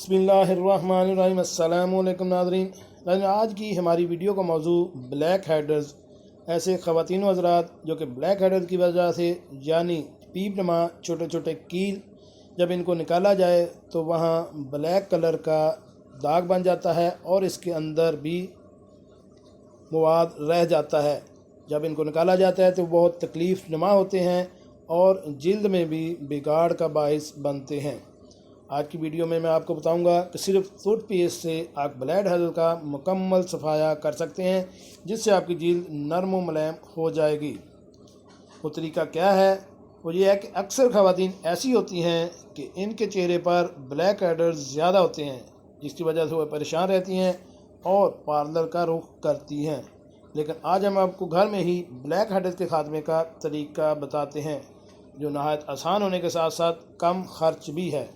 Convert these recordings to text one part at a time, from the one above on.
बिस्मिल्लाहिर्रहमानिर्रहीम। अस्सलामु अलैकुम नाज़रीन। आज की हमारी वीडियो का मौजू ब्लैक हेडर्स, ऐसे ख़वातीन व हज़रात जो कि ब्लैक हेडर्स की वजह से यानी पीप नमा छोटे छोटे कील जब इनको निकाला जाए तो वहाँ ब्लैक कलर का दाग बन जाता है और इसके अंदर भी मवाद रह जाता है। जब इनको निकाला जाता है तो बहुत तकलीफ़ नुमा होते हैं और जिल्द में भी बिगाड़ का बाइस बनते हैं। आज की वीडियो में मैं आपको बताऊंगा कि सिर्फ टूथपेस्ट से आप ब्लैक हेडर का मुकम्मल सफाया कर सकते हैं, जिससे आपकी जिल्द नरम व मुलायम हो जाएगी। वो तरीका क्या है? वो ये है कि अक्सर ख़वातीन ऐसी होती हैं कि इनके चेहरे पर ब्लैक हेडर्स ज़्यादा होते हैं, जिसकी वजह से वो परेशान रहती हैं और पार्लर का रुख करती हैं। लेकिन आज हम आपको घर में ही ब्लैक हेडर्स के खात्मे का तरीका बताते हैं, जो नहायत आसान होने के साथ साथ कम खर्च भी है।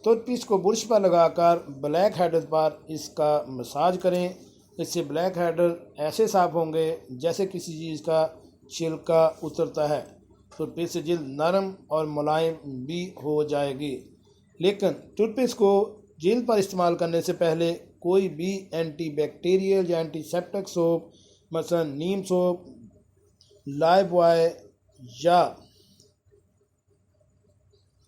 टूथपेस्ट को बुरश पर लगाकर ब्लैक हेडर पर इसका मसाज करें। इससे ब्लैक हेडर ऐसे साफ़ होंगे जैसे किसी चीज़ का छिलका उतरता है। टूथपेस्ट से जिल्द नरम और मुलायम भी हो जाएगी। लेकिन टूथपेस्ट को जिल्द पर इस्तेमाल करने से पहले कोई भी एंटीबैक्टीरियल या एंटीसेप्टिक सोप, मसलन नीम सोप, लाइफबॉय या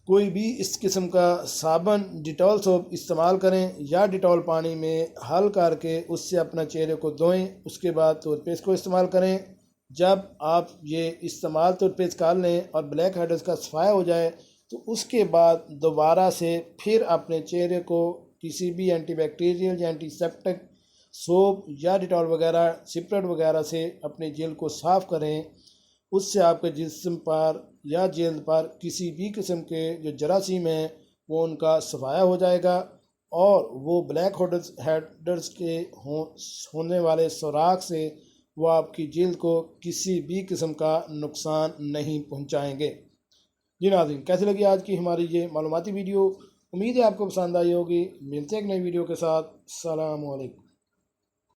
कोई भी इस किस्म का साबुन, डिटॉल सोप इस्तेमाल करें या डिटॉल पानी में हल करके उससे अपना चेहरे को धोएं। उसके बाद टूथपेस्ट को इस्तेमाल करें। जब आप ये इस्तेमाल टूथपेस्ट कर लें और ब्लैक हेडर्स का सफाया हो जाए तो उसके बाद दोबारा से फिर अपने चेहरे को किसी भी एंटीबैक्टीरियल या एंटीसेप्टिक सोप या डिटॉल वगैरह, सिपरेट वगैरह से अपने जिल्द को साफ़ करें। उससे आपके जिस्म पर या जिल्द पर किसी भी किस्म के जो जरासीम हैं वो उनका सफाया हो जाएगा और वो ब्लैक हेडर्स के होने वाले सुराख से वो आपकी जिल्द को किसी भी किस्म का नुकसान नहीं पहुंचाएंगे। जी नाज़रीन, कैसी लगी आज की हमारी ये मालूमाती वीडियो? उम्मीद है आपको पसंद आई होगी। मिलते हैं एक नई वीडियो के साथ। अस्सलामु अलैकुम।